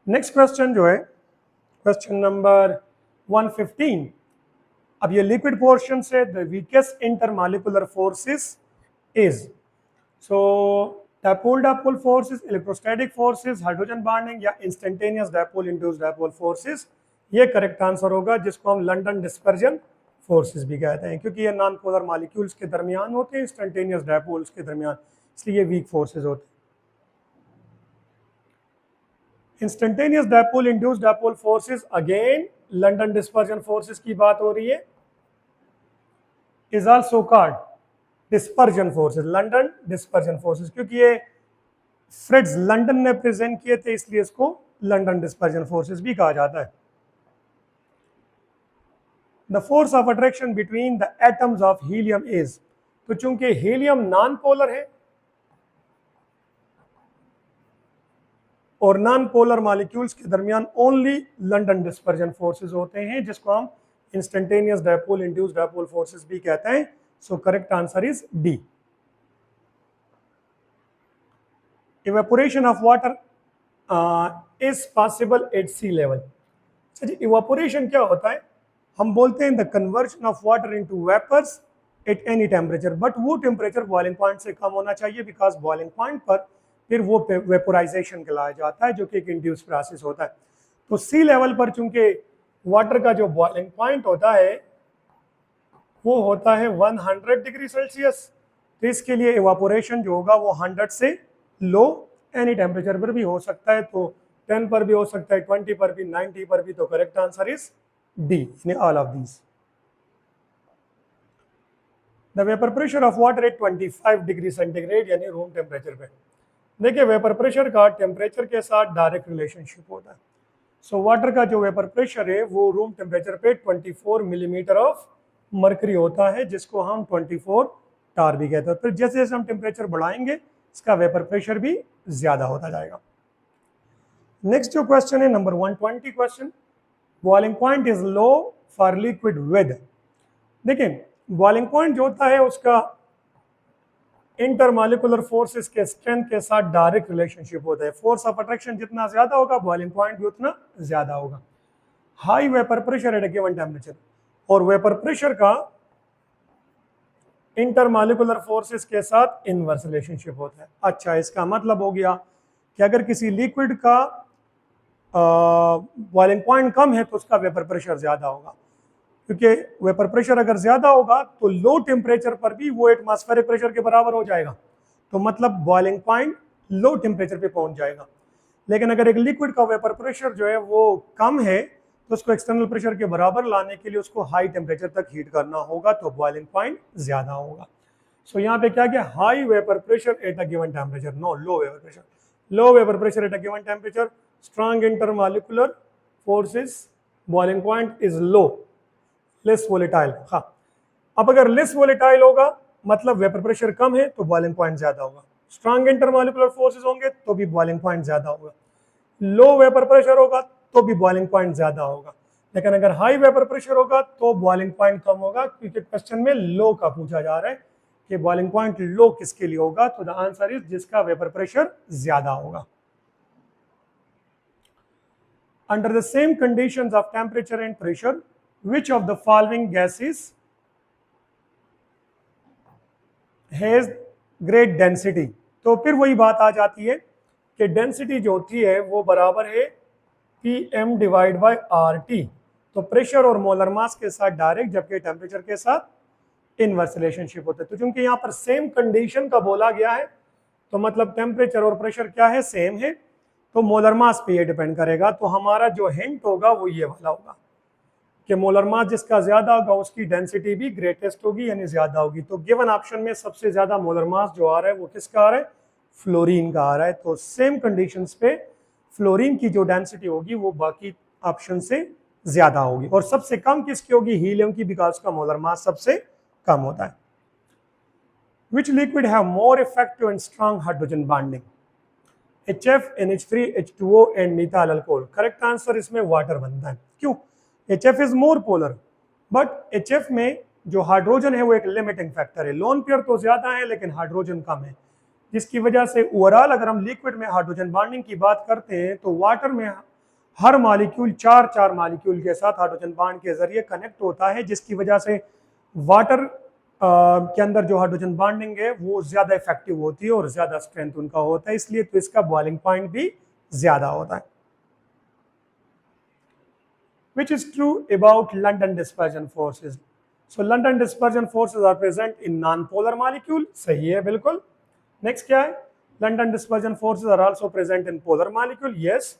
Next question जो है question number 115। अब ये लिक्विड पोर्शन से the weakest intermolecular forces is, so dipole dipole forces, electrostatic forces, hydrogen bonding या instantaneous dipole induced dipole forces. ये correct answer होगा, जिसको हम लंदन डिस्पर्जन फोर्सेस भी कहते हैं, क्योंकि ये नॉन पोलर मॉलिक्यूल्स के दरमियान होते हैं, इंस्टेंटेनियस डायपोल्स के दरमियान, इसलिए ये वीक फोर्सेस होते हैं। Instantaneous dipole induced dipole forces, again London dispersion forces की बात हो रही है, is also called dispersion forces, London dispersion forces, क्योंकि ये फ्रिट्ज लंदन ने प्रेजेंट किए थे, इसलिए इसको लंदन डिस्पर्जन फोर्सेस भी कहा जाता है। The force of attraction between the atoms of helium is, तो चूंकि हीलियम नॉन पोलर है और नॉन पोलर मॉलिक्यूल्स के दरमियान ओनली लंदन डिस्पर्जन फोर्सेस होते हैं, जिसको हम instantaneous dipole induced dipole forces भी कहते हैं। So correct answer is D. Evaporation of water is possible at sea level. अच्छा जी, इवेपोरेशन क्या होता है? हम बोलते हैं the conversion of water into vapours at any temperature, but वो टेम्परेचर बॉइलिंग पॉइंट से कम होना चाहिए, बिकॉज बॉइलिंग पॉइंट पर फिर वो वेपोराइजेशन कहलाया जाता है, जो कि एक इंड्यूस प्रोसेस होता है। तो सी लेवल पर चूंकि वाटर का जो बॉइलिंग पॉइंट होता है वो होता है 100 डिग्री सेल्सियस, तो इसके लिए इवापोरेशन जो होगा वो 100 से लो एनी टेम्परेचर पर भी हो सकता है, तो 10 पर भी हो सकता है, 20 पर भी, 90 पर भी। तो correct answer is D in all of these. The vapour pressure of water at 25 degree centigrade, यानी रूम टेम्परेचर पे। देखिए, वेपर प्रेशर का टेम्परेचर के साथ डायरेक्ट रिलेशनशिप होता है। सो वाटर का जो वेपर प्रेशर है वो रूम टेम्परेचर पे 24 मिलीमीटर ऑफ मरकरी होता है, जिसको हम 24 टार भी कहते हैं। फिर जैसे जैसे हम टेम्परेचर बढ़ाएंगे इसका वेपर प्रेशर भी ज्यादा होता जाएगा। नेक्स्ट जो क्वेश्चन है number 120 question, boiling point is low for liquid with. देखिए, बॉइलिंग पॉइंट जो होता है उसका इंटरमॉलिक्यूलर फोर्सेस के स्ट्रेंथ के साथ डायरेक्ट रिलेशनशिप होता है। फोर्स ऑफ अट्रैक्शन जितना ज्यादा होगा बॉइलिंग पॉइंट भी उतना ज्यादा होगा। High vapour pressure at a given temperature, और वेपर प्रेशर का इंटरमॉलिक्यूलर फोर्सेस के साथ इनवर्स रिलेशनशिप होता है। अच्छा, इसका मतलब हो गया कि अगर किसी लिक्विड का बॉइलिंग पॉइंट कम है तो उसका वेपर प्रेशर ज्यादा होगा, क्योंकि वेपर प्रेशर अगर ज्यादा होगा तो लो टेम्परेचर पर भी वो एटमॉस्फेरिक प्रेशर के बराबर हो जाएगा, तो मतलब बॉइलिंग पॉइंट लो टेम्परेचर पे पहुंच जाएगा। लेकिन अगर एक लिक्विड का वेपर प्रेशर जो है वो कम है तो उसको एक्सटर्नल प्रेशर के बराबर लाने के लिए उसको हाई टेम्परेचर तक हीट करना होगा, तो बॉइलिंग पॉइंट ज्यादा होगा। सो यहाँ पे क्या किया, high vapour pressure at a given temperature, no low vapour pressure. Low vapour pressure at a given temperature, strong intermolecular forces, boiling point is low, less volatile. हाँ, अब अगर लेस वोलेटाइल होगा मतलब वेपर प्रेशर कम है तो boiling point ज्यादा होगा। Strong intermolecular forces होंगे तो भी बॉइलिंग पॉइंट ज्यादा होगा। लो वेपर प्रेशर होगा तो भी बॉइलिंग पॉइंट ज्यादा होगा। लेकिन अगर हाई वेपर प्रेशर होगा तो बॉइलिंग पॉइंट कम होगा, क्योंकि क्वेश्चन में लो का पूछा जा रहा है कि बॉइलिंग पॉइंट लो किसके लिए होगा, तो द आंसर इज जिसका वेपर प्रेशर ज्यादा होगा। Under the same conditions of temperature and pressure, which of the following gases has great density? तो फिर वही बात आ जाती है कि डेंसिटी जो होती है वो बराबर है Pm डिवाइड बाई RT। तो प्रेशर और मोलर मास के साथ डायरेक्ट, जबकि टेम्परेचर के साथ इनवर्स रिलेशनशिप होता है। तो चूंकि यहाँ पर सेम कंडीशन का बोला गया है तो मतलब टेम्परेचर और प्रेशर क्या है, सेम है, तो मोलर मास पे ये डिपेंड करेगा। तो हमारा जो हिंट होगा वो ये वाला होगा कि मोलर मास जिसका ज्यादा होगा उसकी डेंसिटी भी ग्रेटेस्ट होगी, यानी ज्यादा होगी। तो गिवन ऑप्शन में सबसे ज्यादा मोलर मास जो आ रहा है वो किसका आ रहा है, फ्लोरीन का आ रहा है। तो सेम कंडीशंस पे फ्लोरीन की जो डेंसिटी होगी वो बाकी ऑप्शन से ज्यादा होगी, और सबसे कम किसकी होगी, हीलियम की, बिकॉज का मोलर मास सबसे कम होता है। Which liquid have more effective and strong hydrogen bonding? HF, NH3, H2O and methyl alcohol। Correct answer इसमें वाटर बनता है। क्यों? HF is more polar, but HF में जो हाइड्रोजन है वो एक लिमिटिंग फैक्टर है। लोन पेयर तो ज्यादा है लेकिन हाइड्रोजन कम है, जिसकी वजह से ओवरऑल अगर हम लिक्विड में हाइड्रोजन बॉन्डिंग की बात करते हैं तो वाटर में हर मॉलिक्यूल चार चार मॉलिक्यूल के साथ हाइड्रोजन बॉन्ड के जरिए कनेक्ट होता है, जिसकी वजह से वाटर के अंदर जो हाइड्रोजन बॉन्डिंग है वो ज्यादा इफेक्टिव होती है और ज्यादा स्ट्रेंथ उनका होता है, इसलिए तो इसका बॉइलिंग पॉइंट भी ज्यादा होता है। Which is true about London dispersion forces? So London dispersion forces are present in non-polar molecule. सही है बिल्कुल। Next क्या है? London dispersion forces are also present in polar molecule. Yes,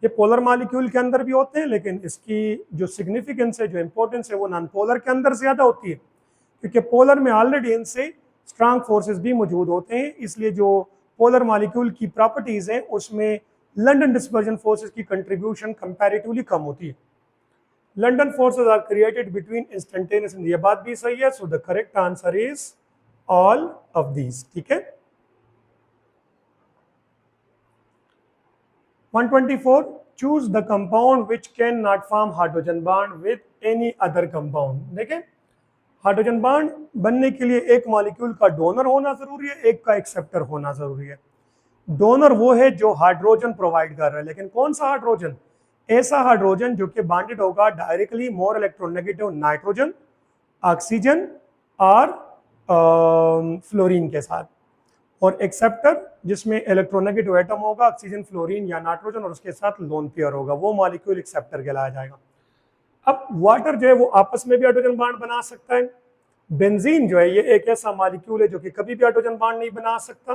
ये पोलर मॉलिक्यूल के अंदर भी होते हैं, लेकिन इसकी जो सिग्निफिकेंस है, जो इंपॉर्टेंस है, वो नॉन पोलर के अंदर ज्यादा होती है, क्योंकि पोलर में ऑलरेडी इनसे स्ट्रांग फोर्सेस भी मौजूद होते हैं, इसलिए जो पोलर मॉलिक्यूल की प्रॉपर्टीज हैं उसमें लंडन डिस्पर्जन फोर्सेस की कंट्रीब्यूशन कंपैरेटिवली कम होती है। London forces are created between instantaneous, ये बात भी सही है। So the correct answer is all of these. ठीक है। 124, choose the compound which cannot form hydrogen bond with any other compound। देखें, हाइड्रोजन बॉन्ड बनने के लिए एक मॉलिक्यूल का डोनर होना जरूरी है, एक का एक्सेप्टर होना जरूरी है। डोनर वो है जो हाइड्रोजन प्रोवाइड कर रहा है, लेकिन कौन सा हाइड्रोजन? ऐसा हाइड्रोजन जो कि बॉन्डेड होगा directly more electronegative nitrogen, oxygen और फ्लोरीन के साथ, और एक्सेप्टर जिसमें इलेक्ट्रोनेगेटिव एटम होगा, ऑक्सीजन, फ्लोरीन या नाइट्रोजन, और उसके साथ लोन पेयर होगा, वो मॉलिक्यूल एक्सेप्टर कहलाया जाएगा। अब वाटर जो है वो आपस में भी हाइड्रोजन बॉन्ड बना सकता है। बेंजीन जो है ये एक ऐसा मॉलिक्यूल है जो कि कभी भी हाइड्रोजन बॉन्ड नहीं बना सकता,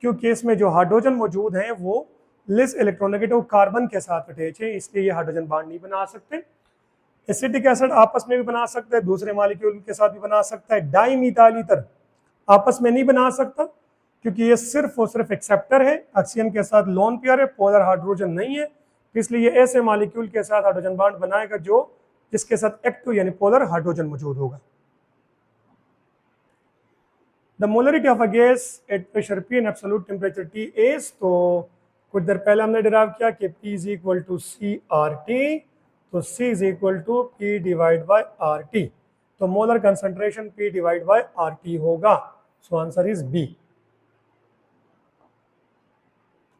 क्योंकि इसमें जो हाइड्रोजन मौजूद हैं वो लेस इलेक्ट्रोनेगेटिव कार्बन के साथ अटैच है, इसलिए ये हाइड्रोजन बॉन्ड नहीं बना सकते। एसिटिक एसिड आपस में भी बना सकता है, दूसरे मॉलिक्यूल के साथ भी बना सकता है। डाईमिथाइल ईथर आपस में नहीं बना सकता, क्योंकि ये सिर्फ और सिर्फ एक्सेप्टर है, ऑक्सीजन के साथ लोन पेयर है, पोलर हाइड्रोजन नहीं है, इसलिए ये ऐसे मॉलिक्यूल के साथ हाइड्रोजन बॉन्ड बनाएगा जो जिसके साथ एक्टिव यानी पोलर हाइड्रोजन मौजूद होगा। The molarity of a gas at pressure P and absolute temperature T is, तो कुछ देर पहले हमने डिराइव किया कि P is equal to CRT, तो C is equal to P divide by RT, तो molar concentration P divide by RT होगा। So answer is B।